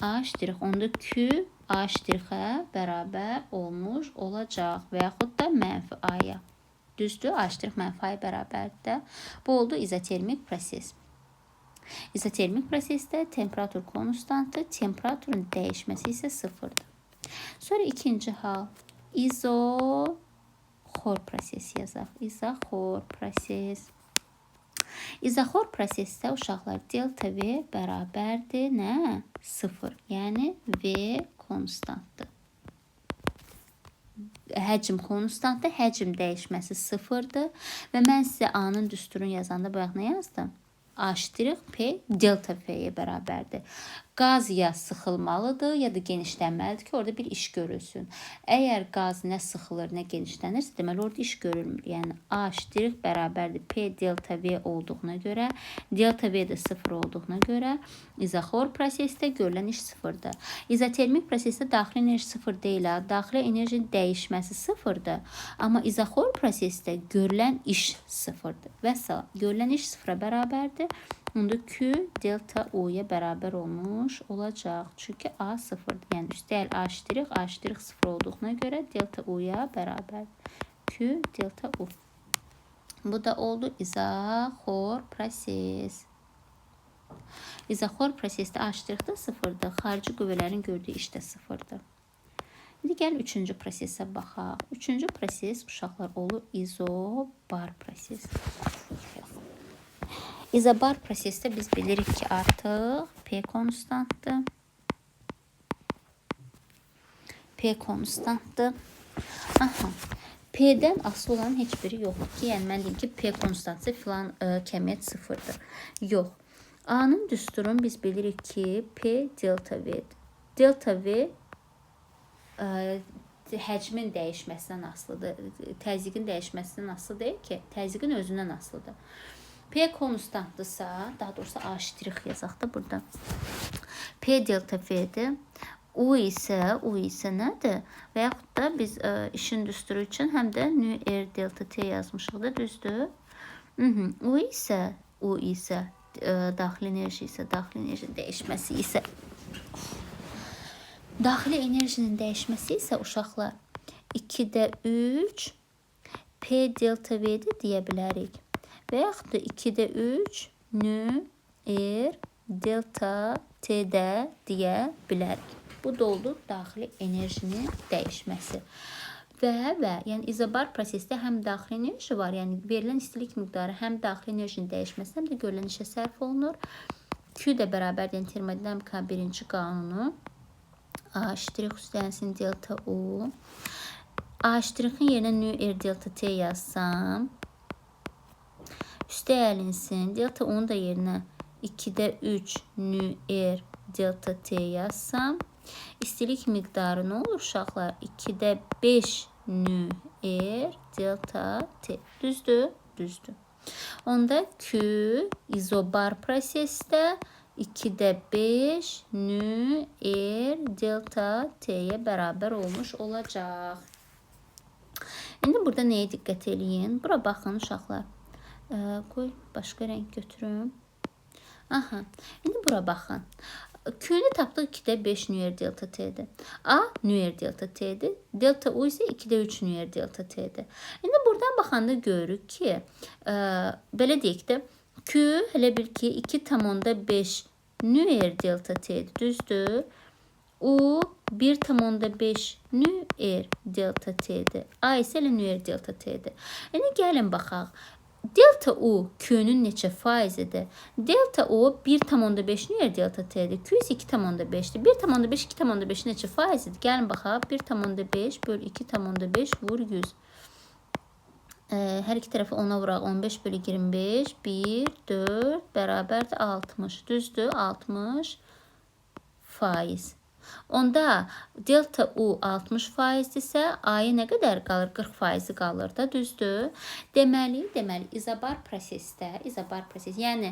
A', onda Q A'-ə bərabər olmuş olacaq və yaxud da mənfi A-ya. Düzdür, A' mənfi A-ya bərabərdir. Bu oldu izotermik proses. İzotermik prosesdə temperatur konstantdır, temperaturun dəyişməsi isə sıfırdır. Sonra ikinci hal, izoxor proses yazaq. İzoxor proses. İzoxor prosesdə uşaqlar delta V bərabərdir nə? Sıfır. Yəni V konstantdır. Həcm konstantdır. Həcm dəyişməsi sıfırdır. Və mən sizə A-nın düsturunu yazanda bayaq nə yazdım? A'P delta F'ye bərabərdir. Qaz ya sıxılmalıdır, ya da genişlənməlidir ki, orada bir iş görülsün. Əgər qaz nə sıxılır, nə genişlənirsə, deməli orada iş görülmür. Yəni A' bərabərdir P delta V olduğuna görə, delta V də sıfır olduğuna görə izoxor prosesdə görülən iş sıfırdır. İzotermik prosesdə daxili enerji sıfır deyil, daxili enerjinin dəyişməsi sıfırdır. Amma izoxor prosesdə görülən iş sıfırdır. Vəssalam, görülən iş sıfıra bərabərdir. Onda Q delta U'ya bərabər olmuş olacaq. Çünki A sıfırdır. Yəni üstəgəl A', A' sıfır olduğuna görə delta U'ya bərabər. Q delta U. Bu da oldu izoxor proses. İzoxor prosesdə A' da sıfırdır. Xarici qüvvələrin gördüyü iş də sıfırdır. İndi gəl üçüncü prosesə baxaq. Üçüncü proses uşaqlar olur izobar proses. İzobar prosesdə biz bilirik ki, artıq P konstantdır. P konstantdır. Aha. P-dən asılı olan heç biri yoxdur ki, yəni mən deyim ki, P konstantdır, filan kəmiyyət sıfırdır. Yox. A-nın düsturunu biz bilirik ki, P delta V'dir. Delta V həcmin dəyişməsindən asılıdır. Təzyiqin dəyişməsindən asılı deyil ki, təzyiqin özündən asılıdır. P konstantdırsa, daha doğrusu A' yazaq da burada. P delta V'dir. U isə nədir? Və yaxud da biz işin düsturu üçün həm də nu R delta T yazmışıq da, düzdür? U isə daxili enerji isə, daxili enerji dəyişməsi isə Daxili enerjinin dəyişməsi isə uşaqlar 2-də 3 P delta V-də deyə bilərik. Və yaxud da 2-də 3 nü R delta T-də deyə bilərik. Bu da oldu daxili enerjinin dəyişməsi. Və yəni izobar prosesdə həm daxili enerji var, yəni verilən istilik miqdarı həm daxili enerjinin dəyişməsi, həm də görülən işə sərf olunur. Q də bərabərdir, yəni termodinamika birinci qanunu. A' üstənsin delta U. A''in yerinə nü R delta T yazsam, üstə əlinsin. Delta U'nun da yerinə 2-də 3 nü R delta T yazsam, istilik miqdarı nə olur uşaqlar? 2-də 5 nü R delta T. Düzdür? Düzdür. Onda Q izobar prosesdə 2-də 5 nü R delta T'ye bərabər olmuş olacaq. İndi burada nəyə diqqət eləyin? Bura baxın uşaqlar. Qoy başqa rəng götürüm. Aha. İndi bura baxın. Q'ni tapdıq 2-də 5 nü R delta T'dir. A nü R delta T'dir. Delta U isə 2-də 3 nü R delta T'dir. İndi buradan baxanda görürük ki, belə deyək də, Q hələ bil ki 2,5 nü R delta T'dir. Düzdür? U 1,5 nü R delta T'dir. A isə elə nü R delta T'dir. İndi gəlin baxaq. Delta U Q'nun neçə faizidir? Delta U 1,5 nü R delta T'dir. Q isə 2,5'dir. 1,5 2,5 neçə faizidir? Gəlin baxaq. 1,5 bölü 2,5 vur 100. Hər iki tərəfi 10'a vuraq. 15 bölü 25. 1, 4 bərabərdir 60. Düzdür? 60 faiz. Onda delta U 60 faizdirsə, A'ya nə qədər qalır? 40 faizi qalır da, düzdür? Deməli, izobar prosesdə, yəni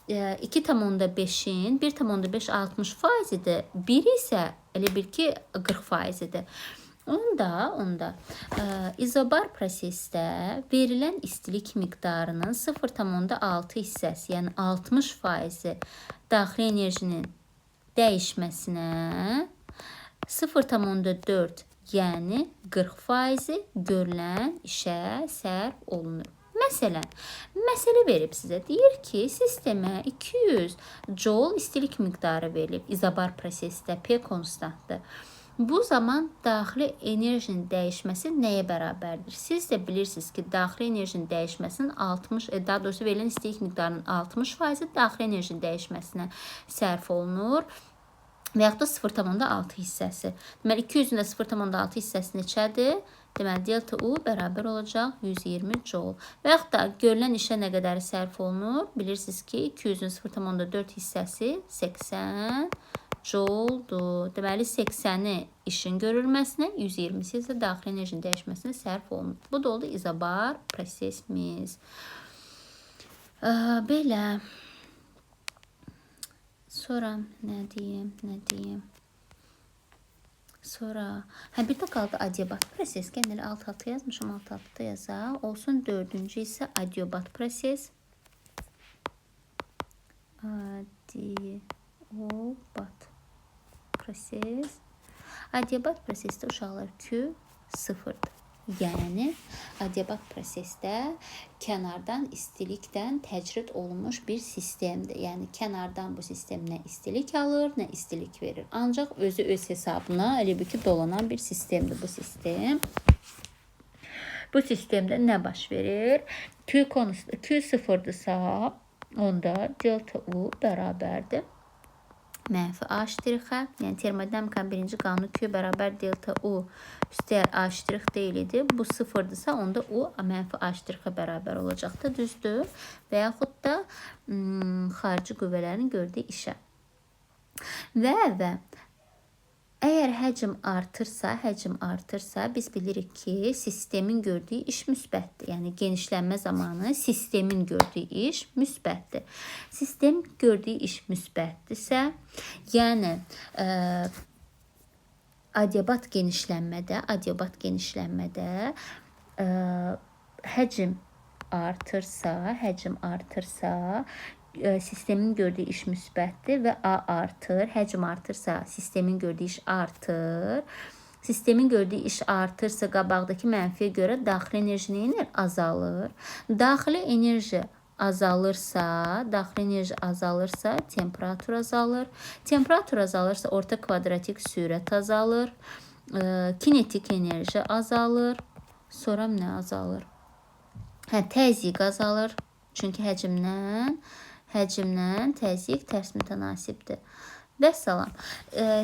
2,5'in 1,5 60 faizidir. 1 isə elə bil ki 40 faizidir. Onda izobar prosesdə verilən istilik miqdarının 0,6 hissəsi, yəni 60 faizi daxili enerjinin dəyişməsinə 0,4 yəni 40 faizi görülən işə sərf olunur. Məsələn, məsələ verib sizə. Deyir ki, sistemə 200 joule istilik miqdarı verilib. İzobar prosesdə P konstantdır. Bu zaman daxili enerjinin dəyişməsi nəyə bərabərdir? Siz də bilirsiniz ki, daxili enerjinin dəyişməsinin daha doğrusu verilən istilik miqdarının 60% daxili enerjinin dəyişməsinə sərf olunur. Və yaxud da 0,6 hissəsi. Deməli, 200'ün də 0,6 hissəsi neçədir? Deməli, delta U bərabər olacaq 120 joule. Və yaxud da görülən işə nə qədər sərf olunur? Bilirsiniz ki, 200'ün 0,4 hissəsi 80 joule'dur. Deməli, 80'i işin görülməsinə, 120'si isə daxili enerjinin dəyişməsinə sərf olunur. Bu da oldu izobar prosesimiz. Belə. Sonra nə deyim? Sonra bir də qaldı adiabat proses. Genel alt-alta yazmışam, alt-alta yazaq. Olsun 4-cü isə adiabat proses. Adiabat prosesdə uşaqlar Q 0'dır. Yəni, adiabat prosesdə kənardan istilikdən təcrid olunmuş bir sistemdir. Yəni, kənardan bu sistem nə istilik alır, nə istilik verir. Ancaq özü öz hesabına elə bir ki, dolanan bir sistemdir bu sistem. Bu sistemdə nə baş verir? Q 0'dırsa, onda delta U bərabərdir mənfi A', yəni termodinamikanın birinci qanunu Q bərabər delta U üstər A' deyilidir. Bu 0'dırsa, onda U mənfi A' bərabər olacaqdır, düzdür? Və yaxud da xarici qüvvələrin gördüyü işə. Və əgər həcm artırsa, biz bilirik ki, sistemin gördüyü iş müsbətdir. Yəni, genişlənmə zamanı sistemin gördüyü iş müsbətdir. Sistem gördüyü iş müsbətdirsə, yəni, adiabat genişlənmədə həcm artırsa, sistemin gördüyü iş müsbətdir və A artır. Həcm artırsa sistemin gördüyü iş artır. Sistemin gördüyü iş artırsa qabaqdakı mənfiyə görə daxili enerji nə edir? Azalır. Daxili enerji azalırsa temperatur azalır. Temperatur azalırsa orta kvadratik sürət azalır. Kinetik enerji azalır. Sonra nə azalır? Təzyiq azalır. Çünki həcmdən təzyiq tərs mütənasibdir. Vəssalam.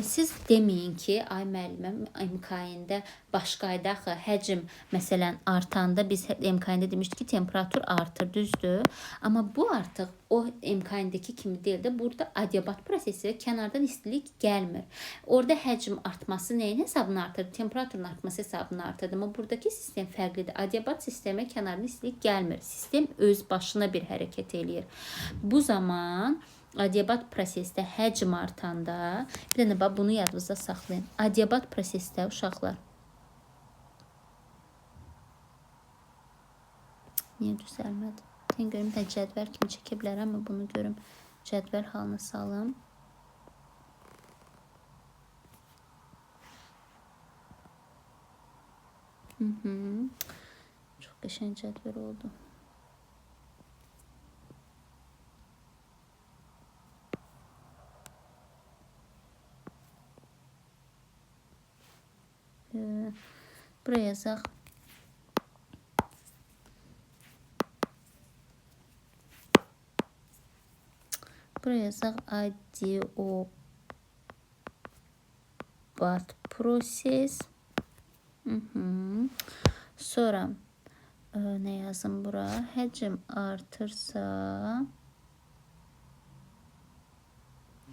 Siz deməyin ki, ay müəlliməm, MKN-də başqaydı axı, həcm məsələn artanda biz MKN-də demişdik ki, temperatur artır, düzdür? Amma bu artıq o MKN-dəki kimi deyil də, burada adiabat prosesi kənardan istilik gəlmir. Orada həcm artması nəyin hesabını artırdı? Temperaturun artması hesabını artırdı. Amma buradakı sistem fərqlidir. Adiabat sistemə kənardan istilik gəlmir. Sistem öz başına bir hərəkət eləyir. Bu zaman adiabat prosesdə həcm artanda, bir dənə bax, bunu yadınızda saxlayın. Adiabat prosesdə uşaqlar. Niyə düzəlmədi? Sən görüm də cədvəl kimi çəkə bilərəm, amma bunu görüm. Cədvəl halına salım. Çox qəşəng cədvəl oldu. Buraya yazaq. Buraya yazaq adiabat proses. Sonra nə yazım bura? Həcm artırsa,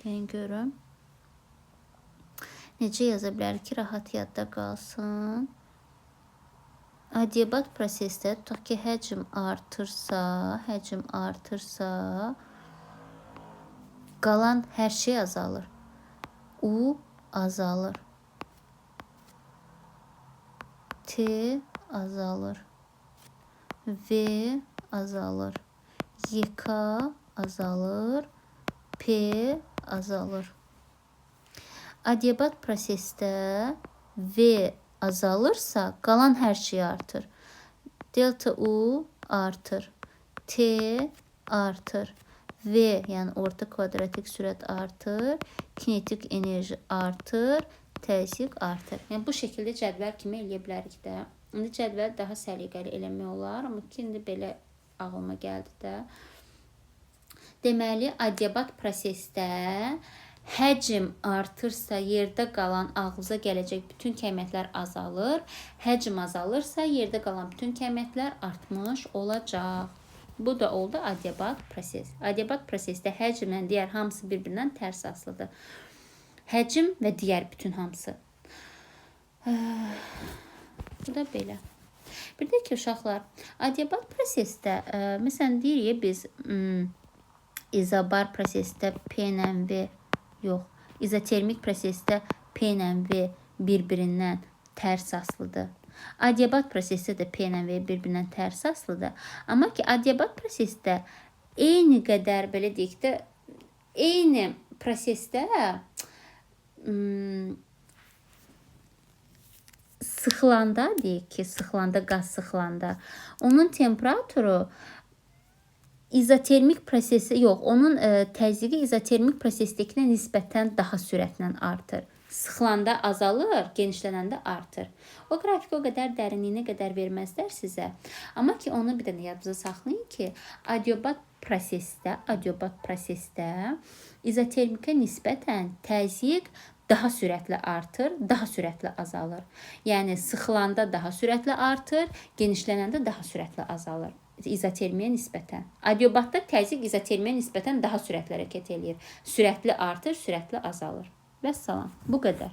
deyin görüm. Necə yaza bilər ki, rahat yadda qalsın. Adiabat prosesdə tutaq ki, həcm artırsa, qalan hər şey azalır. U azalır. T azalır. V azalır. YK azalır. P azalır. Adiabat prosesdə V azalırsa, qalan hər şey artır. Delta U artır. T artır. V, yəni orta kvadratik sürət artır. Kinetik enerji artır. Təzyiq artır. Yəni bu şəkildə cədvəl kimi eləyə bilərik də. İndi cədvəl daha səliqəli eləmək olar, amma indi belə ağlıma gəldi də. Deməli, adiabat prosesdə həcm artırsa, yerdə qalan ağlıza gələcək bütün kəmiyyətlər azalır. Həcm azalırsa, yerdə qalan bütün kəmiyyətlər artmış olacaq. Bu da oldu adiabat proses. Adiabat prosesdə həcmlə digər hamısı bir-birindən tərs asılıdır. Həcm və digər bütün hamısı. Bu da belə. Bir də ki, uşaqlar, adiabat prosesdə, məsələn, deyirik biz izobar prosesdə P ilə V yox, izotermik prosesdə P ilə V bir-birindən tərs asılıdır. Adiabat prosesdə də P ilə V bir-birindən tərs asılıdır. Amma ki, adiabat prosesdə eyni qədər, belə deyək də, eyni prosesdə sıxılanda, deyək ki, qaz sıxılanda, onun temperaturu izotermik prosesi yox, onun təzyiqi izotermik prosesdəkinə nisbətən daha sürətlə artır. Sıxılanda azalır, genişlənəndə artır. O qrafiki o qədər dərinliyinə qədər verməzlər sizə. Amma ki, onu bir dənə yadınıza saxlayın ki, adiabat prosesdə izotermikə nisbətən təzyiq daha sürətlə artır, daha sürətlə azalır. Yəni, sıxılanda daha sürətlə artır, genişlənəndə daha sürətlə azalır. İzotermiyə nisbətən. Adiabatda təzyiq izotermiyə nisbətən daha sürətlə hərəkət eləyir. Sürətli artır, sürətli azalır. Vəssalam. Bu qədər.